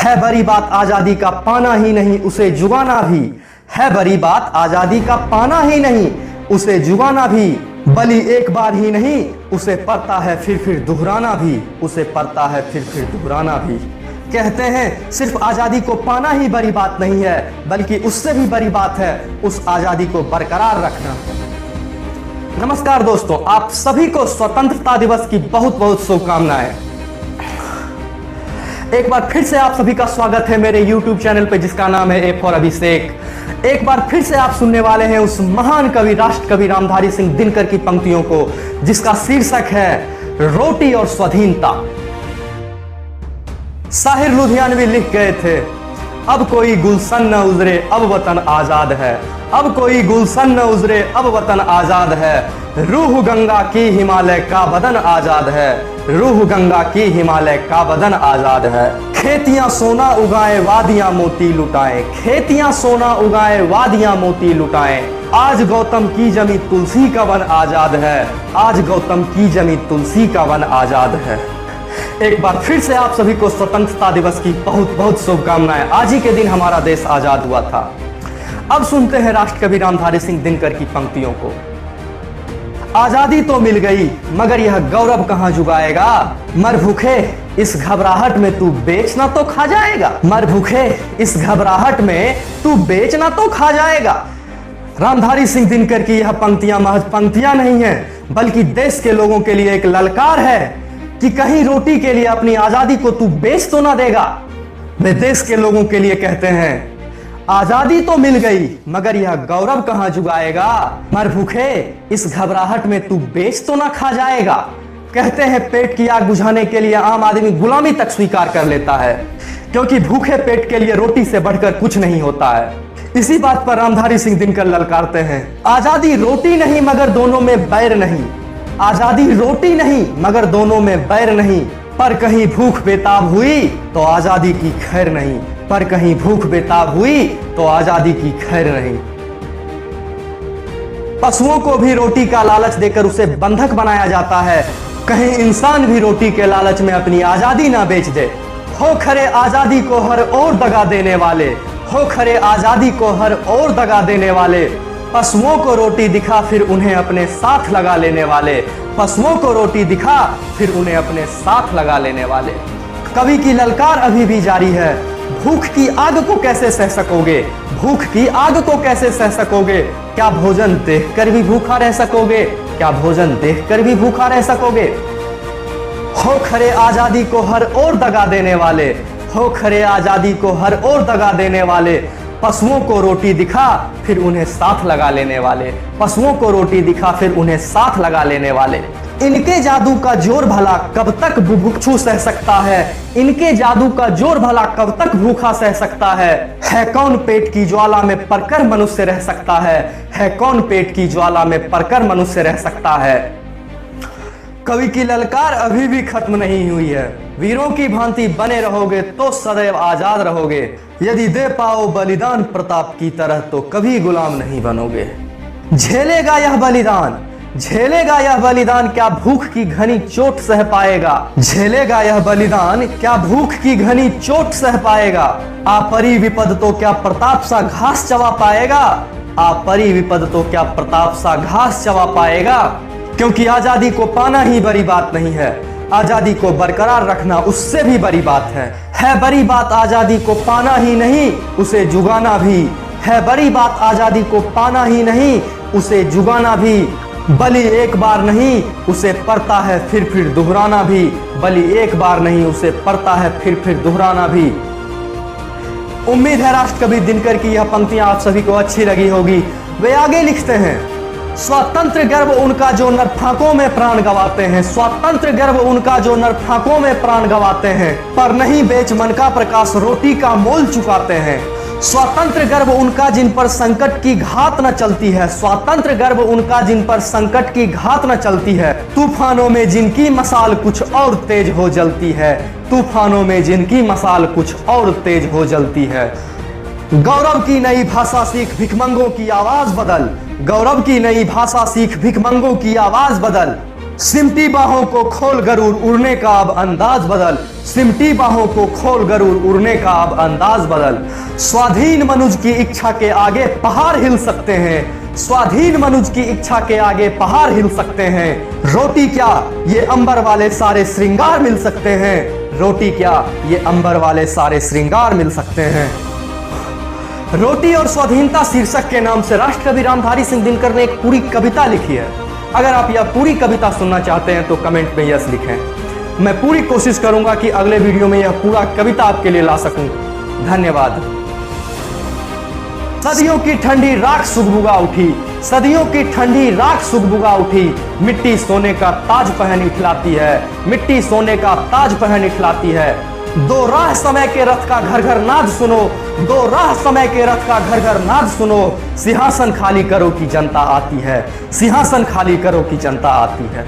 है बड़ी बात आजादी का पाना ही नहीं उसे जुगाना भी। है बड़ी बात आजादी का पाना ही नहीं उसे जुगाना भी। बलि एक बार ही नहीं उसे पड़ता है फिर दोहराना भी। उसे पड़ता है फिर दोहराना भी। कहते हैं सिर्फ आजादी को पाना ही बड़ी बात नहीं है, बल्कि उससे भी बड़ी बात है उस आजादी को बरकरार रखना। नमस्कार दोस्तों, आप सभी को स्वतंत्रता दिवस की बहुत बहुत शुभकामनाएं। एक बार फिर से आप सभी का स्वागत है मेरे YouTube चैनल पे जिसका नाम है ए फॉर अभिषेक। एक बार फिर से आप सुनने वाले हैं उस महान कवि राष्ट्र कवि रामधारी सिंह दिनकर की पंक्तियों को जिसका शीर्षक है रोटी और स्वाधीनता। साहिर लुधियानवी लिख गए थे, अब कोई गुलशन न उजरे अब वतन आजाद है। अब कोई गुलशन न उजरे अब वतन आजाद है। रूह गंगा की हिमालय का बदन आजाद है। रूह गंगा की हिमालय का बदन आजाद है। खेतियां सोना उगाए वादियां मोती लुटाए। खेतियां सोना उगाए वादियां मोती लुटाए। आज गौतम की जमी तुलसी का वन आजाद है। आज गौतम की जमी तुलसी का वन आजाद है। एक बार फिर से आप सभी को स्वतंत्रता दिवस की बहुत बहुत शुभकामनाएं। आज ही के दिन हमारा देश आजाद हुआ था। अब सुनते हैं राष्ट्र कवि रामधारी सिंह दिनकर की पंक्तियों को। आजादी तो मिल गई मगर यह गौरव कहां जुगाएगा। मर भूखे इस घबराहट में तू बेचना तो खा जाएगा। मर भूखे इस घबराहट में तू बेचना तो खा जाएगा। रामधारी सिंह दिनकर की यह पंक्तियां महज पंक्तियां नहीं है, बल्कि देश के लोगों के लिए एक ललकार है कि कहीं रोटी के लिए अपनी आजादी को तू बेच तो ना देगा। वे देश के लोगों के लिए कहते हैं आजादी तो मिल गई मगर यह गौरव कहां जुगाएगा। मर भूखे इस घबराहट में तू बेच तो ना खा जाएगा। कहते हैं पेट की आग बुझाने के लिए आम आदमी गुलामी तक स्वीकार कर लेता है, क्योंकि भूखे पेट के लिए रोटी से बढ़कर कुछ नहीं होता है। इसी बात पर रामधारी सिंह दिनकर ललकारते हैं, आजादी रोटी नहीं मगर दोनों में बैर नहीं। आजादी रोटी नहीं मगर दोनों में बैर नहीं। पर कहीं भूख बेताब हुई तो आजादी की खैर नहीं। पर कहीं भूख बेताब हुई तो आजादी की खैर नहीं। पशुओं को भी रोटी का लालच देकर उसे बंधक बनाया जाता है, कहीं इंसान भी रोटी के लालच में अपनी आजादी ना बेच दे। हो खरे आजादी को हर ओर दगा देने वाले। हो खरे आजादी को हर ओर दगा देने वाले। पशुओं को रोटी दिखा फिर उन्हें अपने साथ लगा लेने वाले। पशुओं को रोटी दिखा फिर उन्हें अपने साथ लगा लेने वाले। कवि की ललकार अभी भी जारी है। भूख की आग को कैसे सह सकोगे। भूख की आग को कैसे सह सकोगे। क्या भोजन देखकर भी भूखा रह सकोगे। क्या भोजन देखकर भी भूखा रह सकोगे। हो खरे आजादी को हर ओर दगा देने वाले। हो खरे आजादी को हर ओर दगा देने वाले। पशुओं को रोटी दिखा फिर उन्हें साथ लगा लेने वाले। पशुओं को रोटी दिखा फिर उन्हें साथ लगा लेने वाले। इनके जादू का जोर भला कब तक बुभुक्षु सह सकता है। इनके जादू का जोर भला कब तक भूखा सह सकता है। कौन पेट की ज्वाला में पड़कर मनुष्य रह सकता है। है कौन पेट की ज्वाला में पड़कर मनुष्य रह सकता है। कवि की ललकार अभी भी खत्म नहीं हुई है। वीरों की भांति बने रहोगे तो सदैव आजाद रहोगे। यदि दे पाओ बलिदान प्रताप की तरह तो कभी गुलाम नहीं बनोगे। झेलेगा यह बलिदान, झेलेगा यह बलिदान क्या भूख की घनी चोट सह पाएगा। झेलेगा यह बलिदान क्या भूख की घनी चोट सह पाएगा। आपरी विपद तो क्या प्रताप सा घास चबा पाएगा। आपरी विपद तो क्या प्रताप सा घास चबा पाएगा। क्योंकि आजादी को पाना ही बड़ी बात नहीं है, आजादी को बरकरार रखना उससे भी बड़ी बात है। बड़ी बात आजादी को पाना ही नहीं उसे जुगाना भी। है बड़ी बात आजादी को पाना ही नहीं उसे जुगाना भी। बलि एक बार नहीं उसे पड़ता है फिर दोहराना भी। बलि एक बार नहीं उसे पड़ता है फिर दोहराना भी। उम्मीद है राष्ट्र कवि दिनकर की यह पंक्तियां आप सभी को अच्छी लगी होगी। वे आगे लिखते हैं, स्वतंत्र गर्व उनका जो नरफाकों में प्राण गवाते हैं। स्वतंत्र गर्व उनका जो नरफाकों में प्राण गवाते हैं। पर नहीं बेच मन का प्रकाश रोटी का मोल चुकाते हैं। स्वतंत्र गर्व उनका जिन पर संकट की घात न चलती है। स्वतंत्र गर्व उनका जिन पर संकट की घात न चलती है। तूफानों में जिनकी मसाल कुछ और तेज हो जलती है। तूफानों में जिनकी मसाल कुछ और तेज हो जलती है। गौरव की नई भाषा सीख भिखमंगों की आवाज बदल। गौरव की नई भाषा सीख भिखमंगों की आवाज बदल। सिमटी बाहों को खोल गरूर उड़ने का अब अंदाज बदल, सिमटी बाहों को खोल गरूर उड़ने का अब अंदाज बदल। स्वाधीन मनुज की इच्छा के आगे पहाड़ हिल सकते हैं, स्वाधीन मनुज की इच्छा के आगे पहाड़ हिल सकते हैं। रोटी क्या ये अंबर वाले सारे श्रृंगार मिल सकते हैं, रोटी क्या ये अंबर वाले सारे श्रृंगार मिल सकते हैं। रोटी और स्वाधीनता शीर्षक के नाम से राष्ट्रकवि रामधारी सिंह दिनकर ने एक पूरी कविता लिखी है। अगर आप यह पूरी कविता सुनना चाहते हैं तो कमेंट में यस लिखें। मैं पूरी कोशिश करूंगा कि अगले वीडियो में यह पूरा कविता आपके लिए ला सकूं। धन्यवाद। सदियों की ठंडी राख सुगबुगा उठी, सदियों की ठंडी राख सुगबुगा उठी। मिट्टी सोने का ताज पहन इठलाती है, मिट्टी सोने का ताज पहन इठलाती है। दो राह समय के रथ का घर घर नाद सुनो, दो राह समय के रथ का घर घर नाद सुनो। सिंहासन खाली करो कि जनता आती है, सिंहासन खाली करो कि जनता आती है।